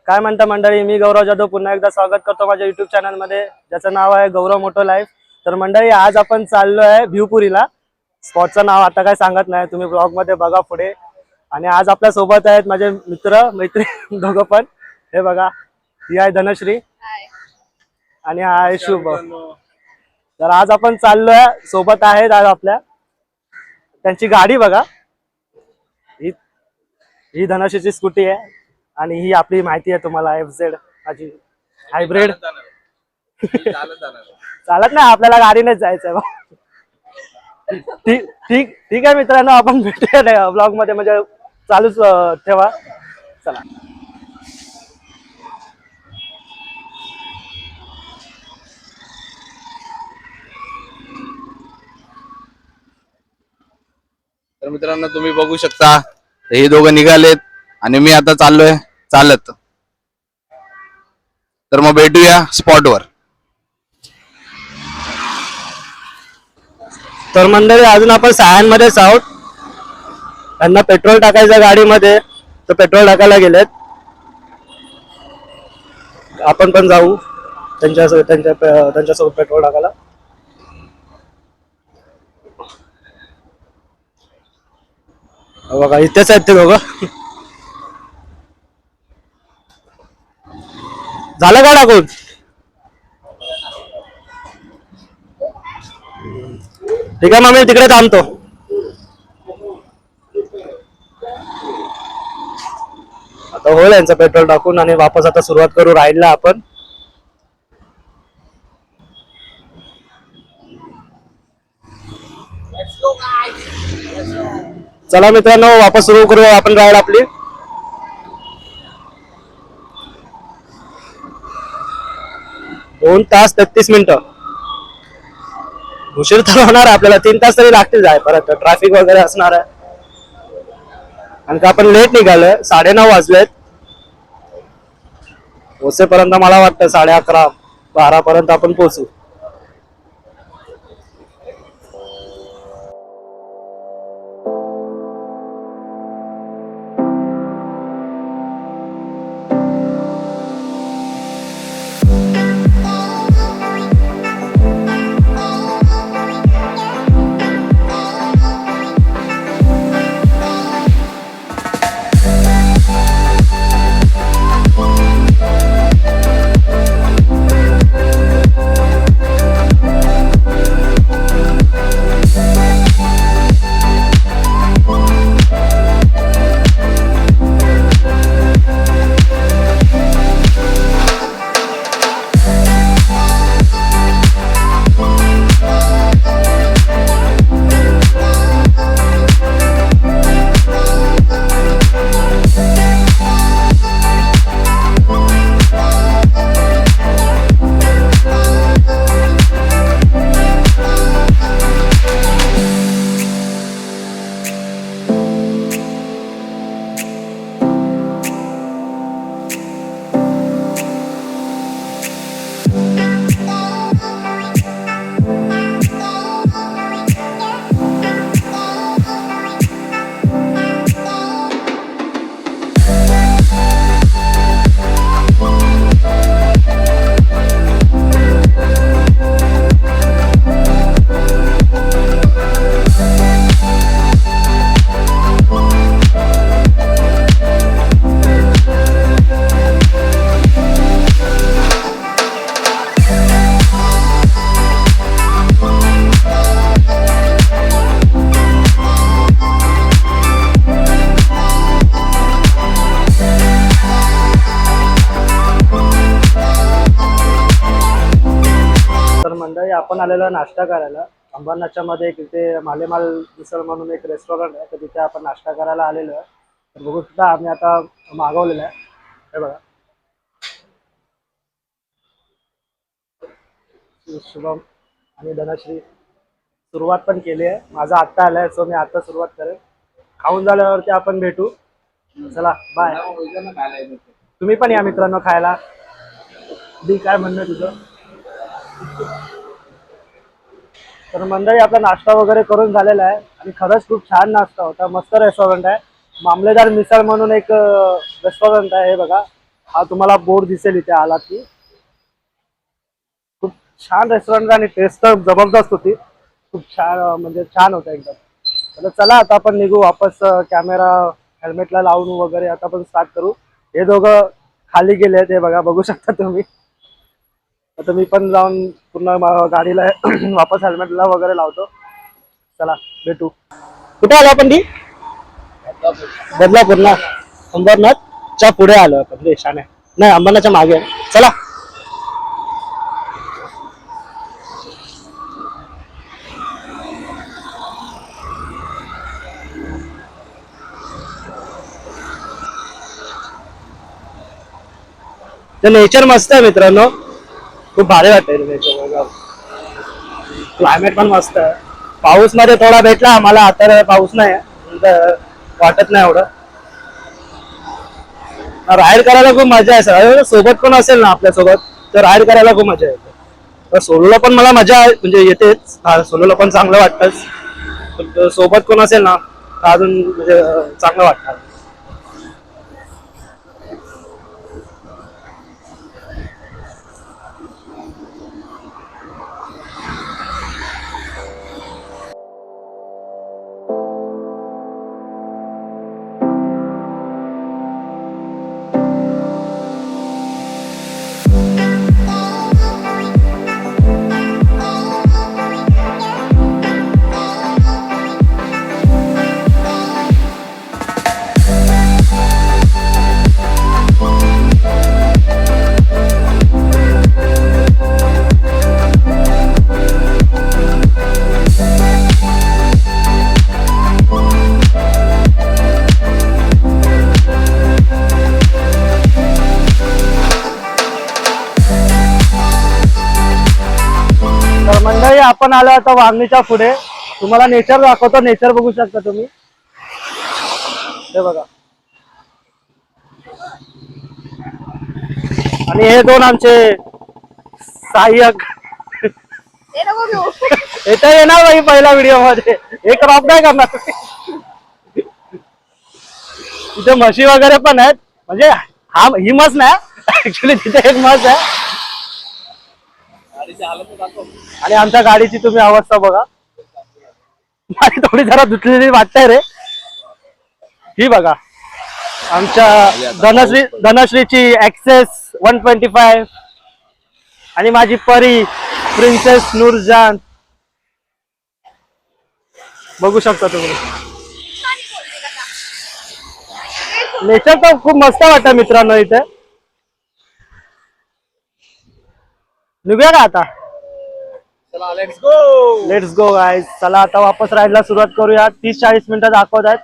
काय म्हणता मंडळी, मी गौरव जाधव पुन्हा एकदा स्वागत करतो माझ्या युट्यूब चॅनलमध्ये, ज्याचं नाव आहे गौरव मोटो लाईफ. तर मंडळी, आज आपण चाललो आहे भिवपुरीला. स्पॉटचं नाव आता काय सांगत नाही, तुम्ही ब्लॉग मध्ये बघा पुढे. आणि आज आपल्या सोबत आहेत माझे मित्र मैत्रीण दोघं पण. हे बघा, ही आहे धनश्री आणि हा आहे शुभ. तर आज आपण चाललोय, सोबत आहेत आज आपल्या. त्यांची गाडी बघा, ही धनश्रीची स्कूटी आहे आणि ही आपली माहिती आहे तुम्हाला FZ माझी हायब्रिड. चालत नाही, आपल्याला गाडीनेच जायचंय. ठीक ठीक ठीक आहे मित्रांनो, आपण भेटूया ब्लॉग मध्ये, म्हणजे चालूच ठेवा. चला. तर मित्रांनो, तुम्ही बघू शकता हे दोघं निघालेत आणि मी आता चाललोय चालत. तर मग भेटूया स्पॉटवर. तर मंडळी, अजून आपण सायांमध्येच आहोत. त्यांना पेट्रोल टाकायचं गाडीमध्ये, तर पेट्रोल टाकायला गेलेत. आपण पण जाऊ त्यांच्यासोबत पेट्रोल टाकायला. बघा, इथेच आहेत ते दोघं. झालं का टाकून? ठीक आहे, मग मी तिकडे थांबतो. आता होईल यांचं पेट्रोल टाकून आणि वापस आता सुरुवात करू राईडला आपण. चला मित्रांनो, वापस सुरू करूया आपण राईड आपली. दोन तास 33 मिनिटं. उशीर तर होणार, आपल्याला 3 तास तरी लागतील जाय, परत ट्रॅफिक वगैरे असणार आहे. आणि का आपण लेट निघालोय, 9:30 वाजलेत. पोहोचेपर्यंत मला वाटतं 11:30 12 पर्यंत आपण पोहोचू. आपण आलेलो नाश्ता करायला अंबरनाथच्या मध्ये. तिथे मालेमाल मिसळ म्हणून एक रेस्टॉरंट आहे, तर तिथे आपण नाश्ता करायला आलेलो आहे. तर बघू शकता, आम्ही आता मागवलेलं आहे. हे बघा, शुभम आणि धनश्री सुरुवात पण केली आहे. माझा आत्ता आलाय, सो मी आता सुरुवात करेन. खाऊन झाल्यावरती आपण भेटू. चला बाय. तुम्ही पण या मित्रांनो खायला. दी, काय म्हणणं तुझं? तर मंडळी, आपला नाश्ता वगैरे करून झालेला आहे आणि खरंच खूप छान नाश्ता होता. मस्त रेस्टॉरंट आहे. मामलेदार मिसळ म्हणून एक रेस्टॉरंट आहे, हे बघा. हा तुम्हाला बोर्ड दिसेल इथे आला की. खूप छान रेस्टॉरंट आणि टेस्ट तर जबरदस्त होती. खूप छान म्हणजे छान होतं एकदम. तर चला आता आपण निघू वापस. कॅमेरा हेल्मेटला लावून वगैरे आता आपण स्टार्ट करू. हे दोघं खाली गेले ते बघा, बघू शकता तुम्ही. आता मी पण जाऊन पूर्ण गाडीला वापस हेल्मेटला वगैरे लावतो. चला भेटू. कुठे आलो आपण ती बदलापूरला अंबरनाथच्या पुढे आलो आपण. देशाने नाही, अंबरनाथच्या मागे. चला तर नेचर मस्त आहे मित्रांनो. खूप भारी वाटतंय नेचर. क्लायमेट पण मस्त आहे. पाऊस मध्ये थोडा भेटला आम्हाला, आता पाऊस नाही आहे, वाटत नाही एवढं. राईड करायला खूप मजा आहे. सर सोबत कोण असेल ना आपल्या सोबत तर राईड करायला खूप मजा येते. तर सोलोला पण मला मजा म्हणजे येतेच. सोलोला पण चांगलं वाटतंच, पण सोबत कोण असेल ना तर अजून म्हणजे चांगलं वाटतं. तर मंडळी आपण आलो आता वांगणीच्या पुढे. तुम्हाला नेचर दाखवतो. नेचर बघू शकता तुम्ही. हे बघा. आणि हे दोन आमचे सहाय्यक. येता येणार नाही पहिल्या व्हिडिओ मध्ये. एक क्रॉप नाही करणार. तिथे म्हशी वगैरे पण आहेत. म्हणजे हा ही म्हस नाही ऍक्च्युली, तिथे एक म्हस आहे. आणि आमच्या गाडीची तुम्ही अवस्था बघा. माझी थोडी जरा धुतलेली वाटतंय रे. ही बघा आमच्या धनश्रीची एक्सेस 125 आणि माझी परी प्रिन्सेस नूरजान. बघू शकता तुम्ही. नेचर तर खूप मस्त वाटतं मित्रांनो इथे. निघूया का आता. Let's go guys. चला आता वापस राईडला सुरुवात करूया. 30-40 मिनिटं दाखवत आहेत.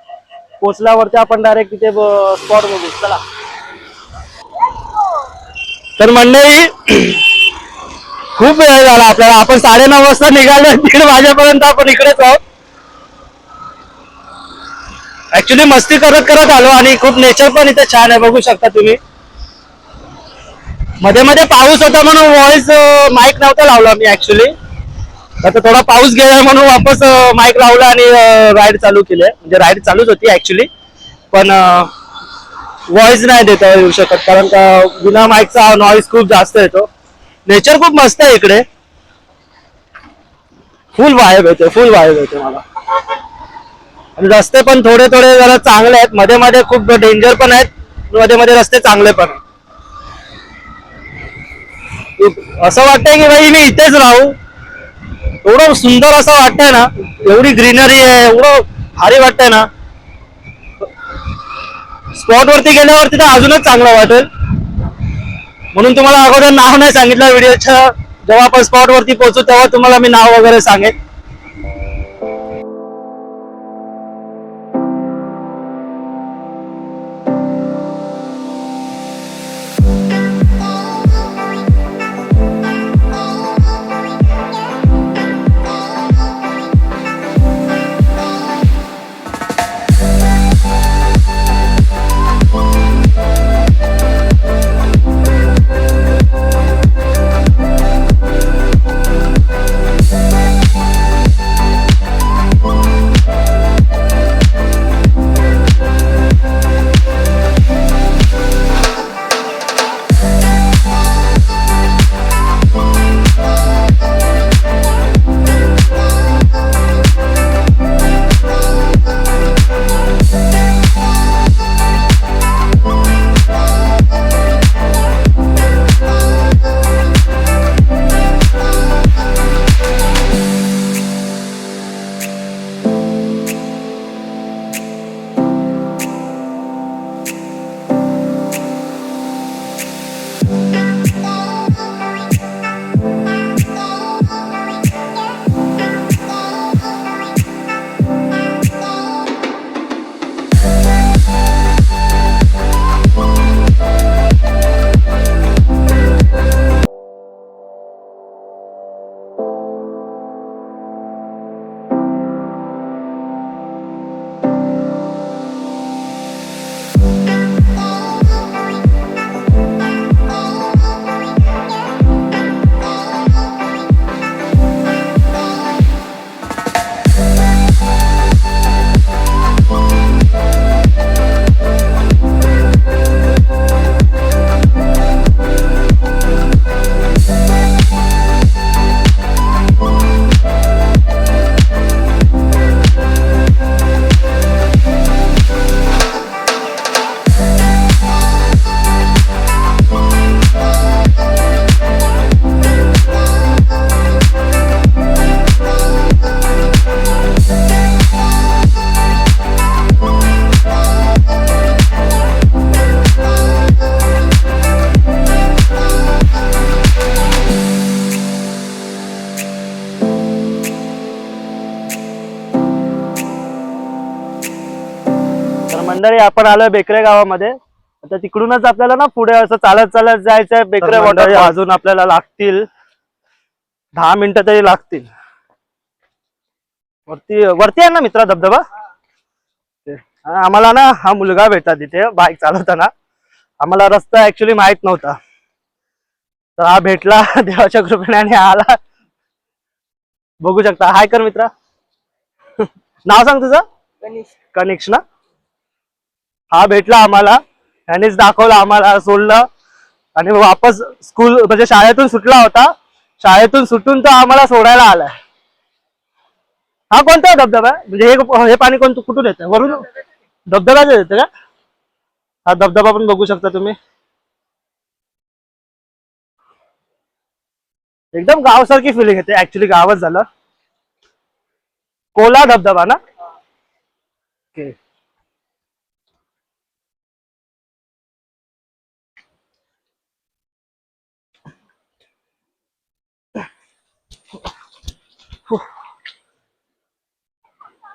पोचल्यावरती आपण डायरेक्ट तिथे स्पॉट बघू. चला. तर मंडळी खूप वेळ झाला आपल्याला. आपण 9:30 वाजता निघालो. 1:30 वाजेपर्यंत आपण इकडेच आहोत. ऍक्च्युली मस्ती करत करत आलो आणि खूप नेचर पण इथे छान आहे. बघू शकता तुम्ही. मध्ये मध्ये पाऊस होता म्हणून व्हॉइस माईक नव्हता लावला मी ऍक्च्युली. आता थोडा पाऊस गेला म्हणून वापस माईक लावला आणि राईड चालू केली. म्हणजे राईड चालूच होती ऍक्च्युली, पण व्हॉइस नाही देता येऊ शकत कारण का बिना माईकचा नॉइज खूप जास्त येतो. नेचर खूप मस्त आहे इकडे. फुल वाइब येते मला. आणि रस्ते पण थोडे थोडे जरा चांगले आहेत. मध्ये मध्ये खूप डेंजर पण आहेत, मध्ये मध्ये रस्ते चांगले पण आहेत. असं वाटतंय की भाई मी इथेच राहू. एवढं सुंदर असं वाटतंय ना. एवढी ग्रीनरी आहे. एवढं भारी वाटतंय ना. स्पॉट वरती गेल्यावरती तर अजूनच चांगलं वाटेल. म्हणून तुम्हाला अगोदर नाव नाही सांगितलं व्हिडिओच्या. जेव्हा आपण स्पॉट वरती पोहोचू तेव्हा तुम्हाला मी नाव वगैरे सांगेन. मंडळी आपण आलोय बेकरे गावामध्ये. आता तिकडूनच आपल्याला ना पुढे असं चालत चालत जायचंय बेकरे वॉटर. अजून आपल्याला लागतील 10 मिनिटं तरी लागतील. वरती वरती आहे ना मित्रा धबधबा. आम्हाला ना हा मुलगा भेटला तिथे बाईक चालवताना. आम्हाला रस्ता ऍक्च्युली माहित नव्हता, तर हा भेटला देवाच्या कृपेने आणि आला. बघू शकता. हाय कर मित्रा. नाव सांग तुझं. कनिक्स ना. हा भेटला आम्हाला, त्यानेच दाखवलं आम्हाला, सोडलं आणि वापस स्कूल म्हणजे शाळेतून सुटला होता. शाळेतून सुटून तो आम्हाला सोडायला आलाय. हा कोणता धबधबा आहे म्हणजे हे पाणी कुठून येतं? वरून धबधब्याच येतं का? हा धबधबा पण बघू शकता तुम्ही. एकदम गावासारखी फिलिंग येते. ऍक्च्युली गावच झालं. कोला धबधबा ना. ओके.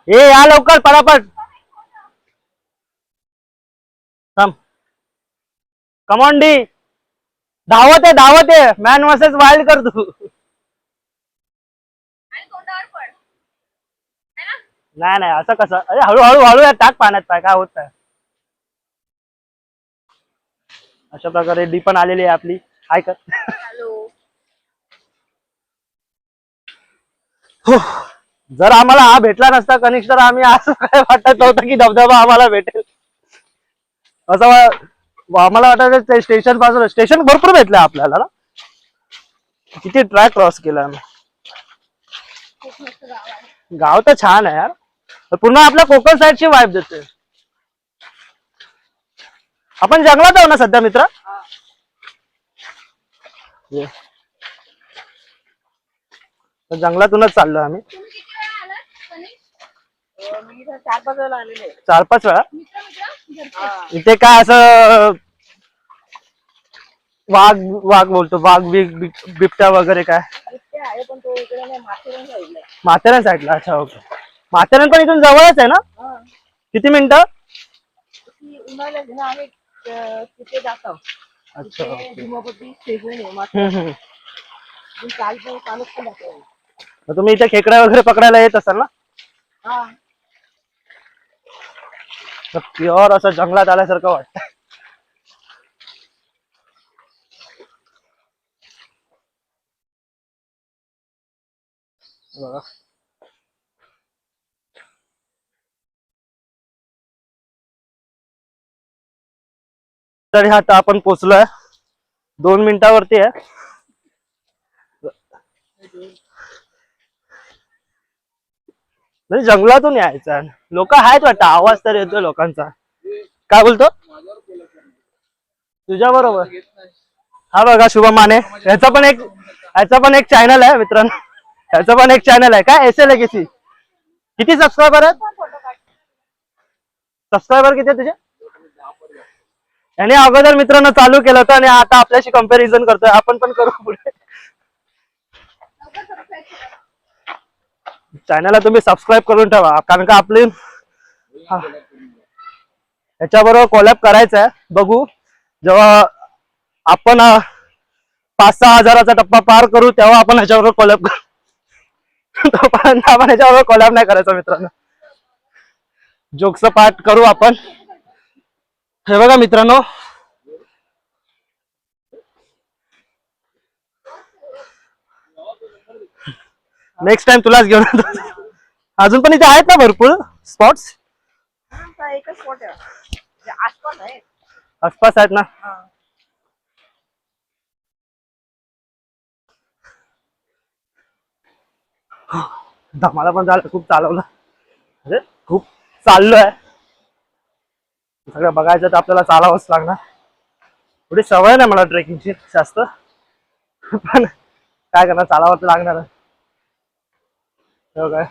ए या लवकर पटापट. थांब. Come on D. धावत आहे मॅन वर्सेस वाईल्ड कर तू. नाही नाही असं कसं. अरे हळूहळू हळू या टाक पाण्यात पाय, काय होत नाही. अशा प्रकारे डी पण आलेली आहे आपली. हाय कर. जर आम्हाला हा भेटला नसता कनिष्ठ, तर आम्ही असं काय वाटत नव्हतं की धबधबा आम्हाला भेटेल. असं आम्हाला वाटायचं स्टेशन पासून. स्टेशन भरपूर भेटले आपल्याला ना. किती ट्रॅक क्रॉस केला आम्ही. गाव तर छान आहे यार. पुन्हा आपल्या कोकण साईडची वाईब देते. आपण जंगलात आहो ना सध्या मित्र. जंगलातूनच चाललो आम्ही. 4-5 वेळा. इथे काय असं वाघ वाघ बोलतो, वाघ बिबट्या वगैरे काय? माथेरान साईडला. अच्छा ओके. माथेरान पण इथून जवळच आहे ना. किती मिनिटं? अच्छा तुम्ही इथे खेकड्या वगैरे पकडायला येत असाल ना. प्युअर असं जंगलात आल्यासारखं वाटतं. बघा तरी आता आपण पोचलोय. 2 मिनिटावरती आहे. म्हणजे जंगलातून यायचं. लोक आहेत वाटतं, आवाज तर येतोय लोकांचा. काय बोलतो तुझ्या बरोबर? हा बघा शुभम माने. ह्याचा पण एक चॅनल आहे मित्रांनो. ह्याचा पण एक चॅनल आहे. काय एस एल लेगेसी. किती सबस्क्रायबर आहेत? सबस्क्रायबर किती आहे तुझे? याने अगोदर मित्रांनो चालू केलं होतं आणि आता आपल्याशी कंपॅरिझन करतोय. आपण पण करू पुढे. चॅनलला तुम्ही सबस्क्राईब करून ठेवा, कारण का आपली ह्याच्याबरोबर कोलॅब करायचं आहे. बघू जेव्हा आपण 5-6 हजाराचा टप्पा पार करू तेव्हा आपण ह्याच्याबरोबर कोलॅब करू. तोपर्यंत आपण ह्याच्याबरोबर कोलॅब नाही करायचं मित्रांनो. जोक्सचं पार्ट करू आपण. हे बघा मित्रांनो, नेक्स्ट टाइम तुलाच घेऊन येतो. अजून पण इथे आहेत ना भरपूर स्पॉट्स. आसपास आहेत ना. धमाला पण झालं. खूप चालवलं म्हणजे खूप चाललोय. सगळं बघायचं तर आपल्याला चालावंच लागणार. थोडी सवय नाही मला ट्रेकिंगची जास्त, पण काय करणार, चालावं तर लागणार. काय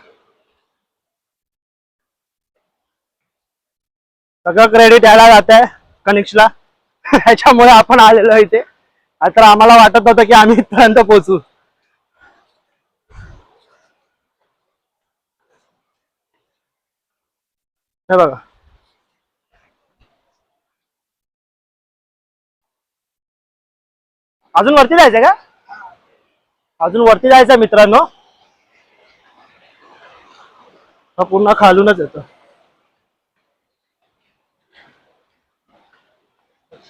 सगळं क्रेडिट यायला जात आहे कनिक्सला. ह्याच्यामुळे आपण आलेलो इथे. तर आम्हाला वाटत होतं की आम्ही इथपर्यंत पोहोचू. हे बघा अजून वरती जायचंय का? अजून वरती जायचंय मित्रांनो. हा पुन्हा खालूनच येतो.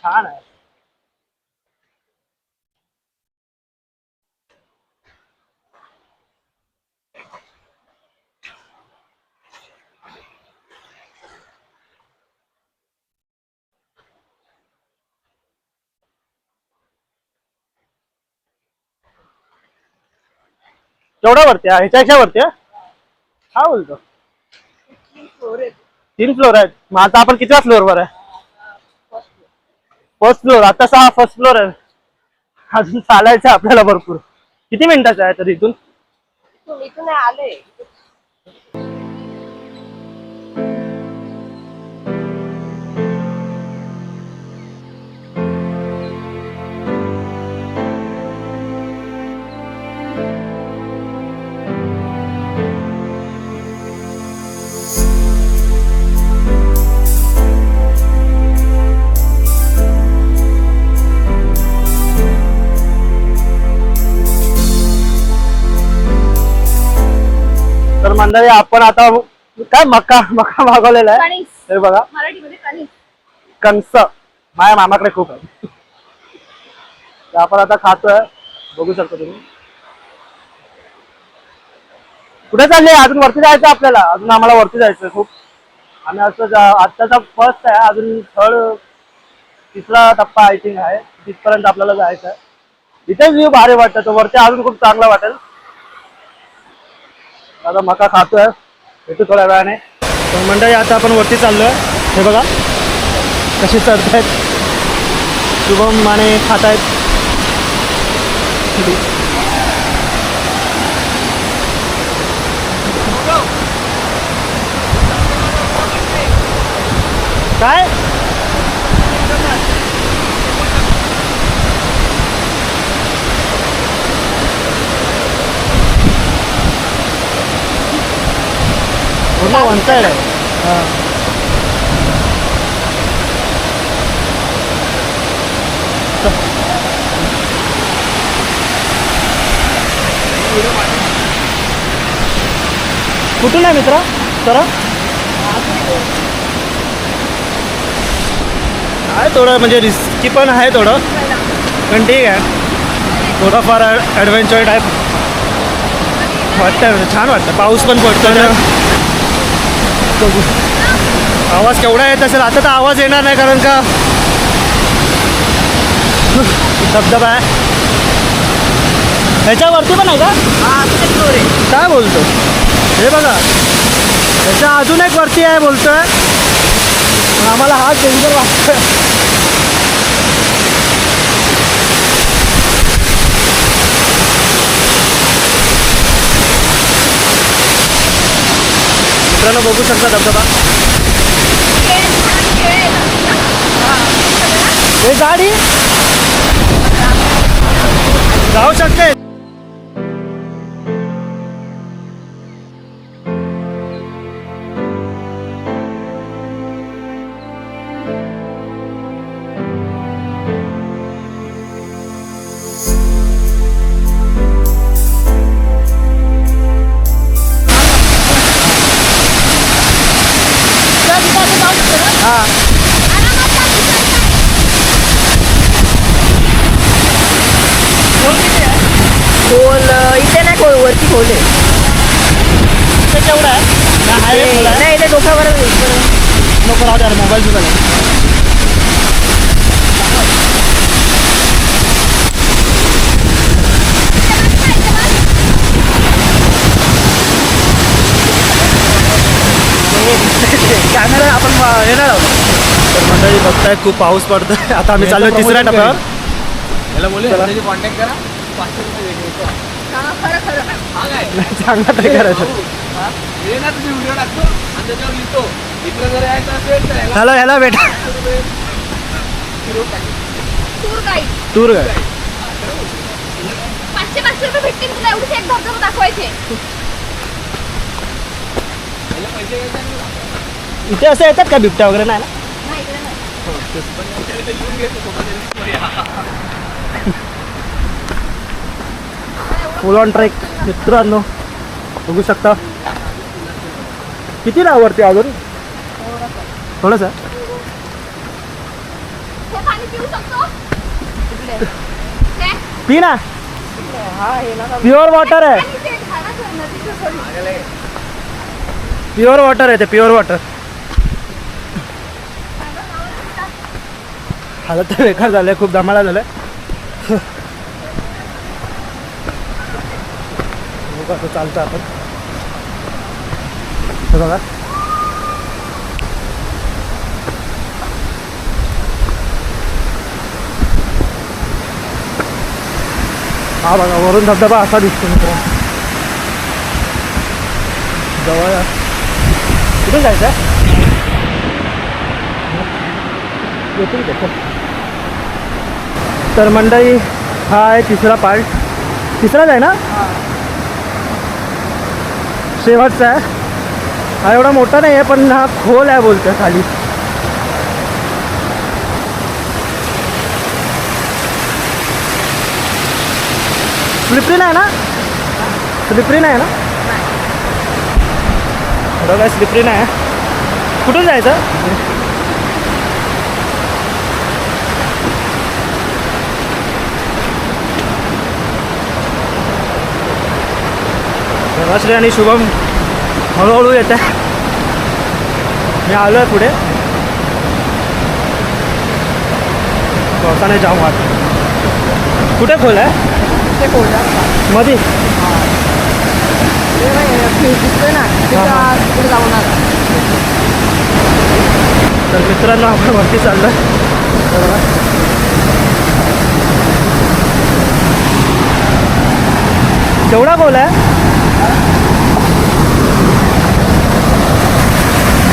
छान आहे. केवढा वरती आहे? ह्याच्यापेक्षा वरती आहे? हा बोलतो 3 फ्लोर आहेत. मग आता आपण किती फ्लोअर वर आहे? First floor. आता 6 फर्स्ट फ्लोअर आहे. अजून चालायचं आपल्याला भरपूर. किती मिनिटाचं आहे तरी इथून? इथून आले. तर मंडळी आपण आता काय मका मका मागवलेला आहे. कणीस. हे बघा मराठीमध्ये कणीस. कंस माझ्या मामाकडे खूप आहे. तर आपण आता खातोय. बघू शकता तुम्ही. कुठे चालले? अजून वरती जायचं आपल्याला. अजून आम्हाला वरती जायचं खूप. आम्ही असं आत्ताचा फर्स्ट आहे. अजून तिसरा टप्पा आय थिंक आहे. तिथपर्यंत आपल्याला जायचं आहे. इथेच व्ह्यू भारी वाटतं. तो वरती अजून खूप चांगला वाटेल. आता मका खातोय. भेटू थोड्या वेळाने. तर मंडळी आता आपण वरती चाललोय. हे बघा कसे चढतायत. शुभम माने खातायत. काय पूर्ण वन साइड आहे. कुठून आहे मित्रा? तर आहे थोडं म्हणजे रिस्की पण आहे थोडं. पण ठीक आहे. थोडंफार ॲडव्हेंचर टाईप वाटतं. छान वाटतं. पाऊस पण पडतो ना. बघू आवाज केवढा येत असेल. आता तर आवाज येणार नाही कारण का धबधबा आहे. ह्याच्यावरती पण आहे का? काय बोलतो? हे बघा ह्याच्या अजून एक वरती आहे बोलतोय. आम्हाला हा डेंजर वाटतोय. मित्रांनो बघू शकता धबधबा. हे गाडी जाऊ शकते. खोल इथे नाही. वरती खोल आहे. केवढा आहे? नाही इथे डोक्यावर नको राहू द्या. मोबाईल सुद्धा कॅमेरा आपण येणार आहोत. तर मंडळी बघताय खूप पाऊस पडतोय. आता आम्ही चाललो तिसऱ्या टप्प्यावर. याला मुले कॉन्टॅक्ट करा. 500 रुपये भेटेल. खरं खरं चांगला ट्राय करायचं. ये ना तुम्ही व्हिडिओ टाकतो आणि त्याच्यावर लिहितो इकडे जर यायचं असेल तर ह्याला भेटा टूर गाईड. टूर गाईड 500 रुपये भेटतील तुला. एवढीच एक धबधबा दाखवायचे. इथे असं येतात का बिबट्या वगैरे? नाही ना. नाही इकडे नाही. फुल ऑन ट्रेक मित्रांनो, बघू शकता. किती नाव वरती अजून थोडंसं हे पाणी पिऊ शकतो हे? पी ना, प्युअर वॉटर आहे, आणि ते झाडाचं नदीचं सोडी. प्युअर वॉटर आहे ते, प्युअर वॉटर. हालत तर बेकार झालंय, खूप धमाला झालंय. कसं चालतं आपण हे बघा. हा बघा वरून धबधबा असा दिसतो मित्र. जवळ आहे. कुठे जायचं येतील का? तर मंडळी हा आहे तिसरा पार्ट. तिसराच आहे ना, शेवटचा आहे. हा एवढा मोठा नाही आहे पण हा खोल आहे बोलतोय खाली. स्लिपरी नाही ना, स्लिपरी नाही ना, एवढं काय स्लिपरी नाही आहे. कुठून जायचं? धनश्री आणि शुभम हळूहळू येत आहे. मी आलो आहे पुढे. पावसाने जाम वाट. कुठे खोल आहे? ते कोल्हापूर मध्ये दिसतोय ना, तिकडे जाऊन आला. तर मित्रांनो आपण वरती चाललोय. हे बघा. केवढा खोल आहे?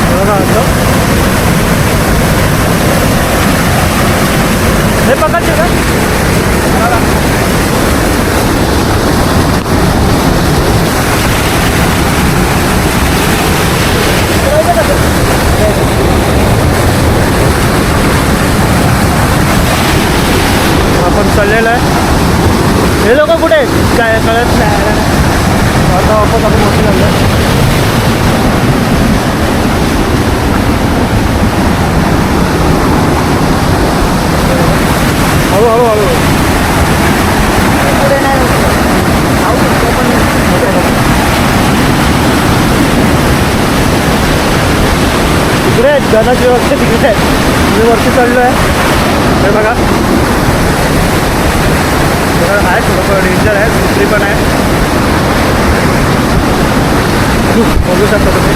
हे बघा असं. हे पकडते का? आपण चाललेलं आहे. हे लोक कुठे आहेत काय कळत नाही. आता वापस आपण मोठी झालं. हळूहळू हळू पुढे नाही होत. जाऊ शकतो पण तिकडे आहेत धनाची वरती, तिकडे आहेत. मी वरती चाललो आहे. हे बघा आहे थोडंफार डेंजर आहे, दुसरी पण आहे. बघू शकता तुम्ही.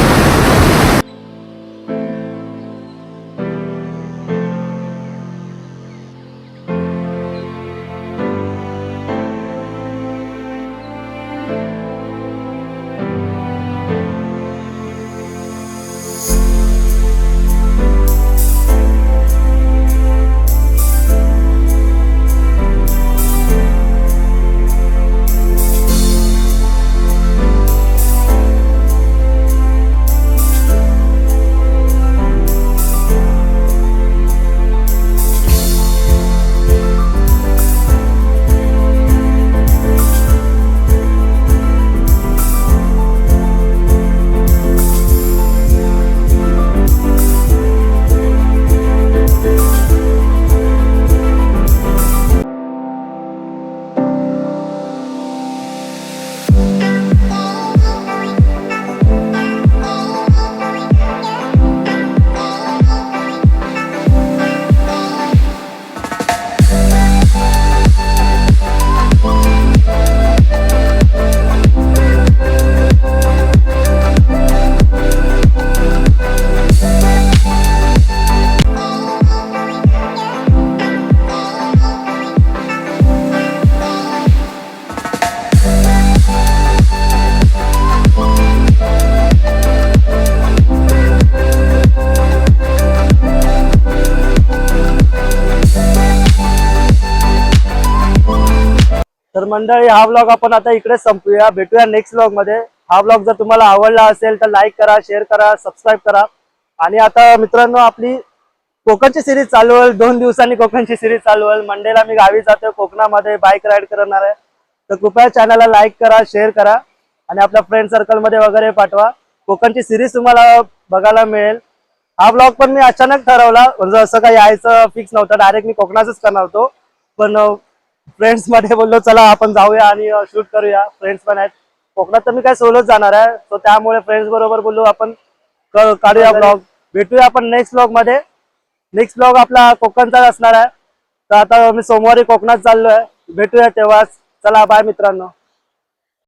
तर मंडळी हा व्लॉग आपण आता इकडेच संपूया. भेटूया नेक्स्ट व्लॉग मध्ये. हा व्लॉग जर तुम्हाला आवडला असेल तर लाईक करा, शेअर करा, सबस्क्राईब करा. आणि आता मित्रांनो आपली कोकणची सिरीज चालू होईल. 2 दिवसांनी कोकणची सिरीज चालू होईल. मंडेला मी गावी जातोय कोकणामध्ये, बाईक राईड करणार आहे. तर कृपया चॅनलला लाईक करा, शेअर करा आणि आपल्या फ्रेंड सर्कलमध्ये वगैरे पाठवा. कोकणची सिरीज तुम्हाला बघायला मिळेल. हा ब्लॉग पण मी अचानक ठरवला, म्हणजे असं काही यायचं फिक्स नव्हतं. डायरेक्ट मी कोकणातच करणार होतो, पण फ्रेंड्स मध्ये बोललो चला आपण जाऊया आणि शूट करूया. फ्रेंड्स पण आहेत कोकणात, तर मी काय सोलोच जाणार आहे. तो त्यामुळे फ्रेंड्स बरोबर बोललो आपण काढूया ब्लॉग. भेटूया आपण नेक्स्ट ब्लॉग मध्ये. नेक्स्ट ब्लॉग आपला कोकणचाच असणार आहे. तर आता मी सोमवारी कोकणात चाललोय, भेटूया तेव्हाच. चला बाय मित्रांनो.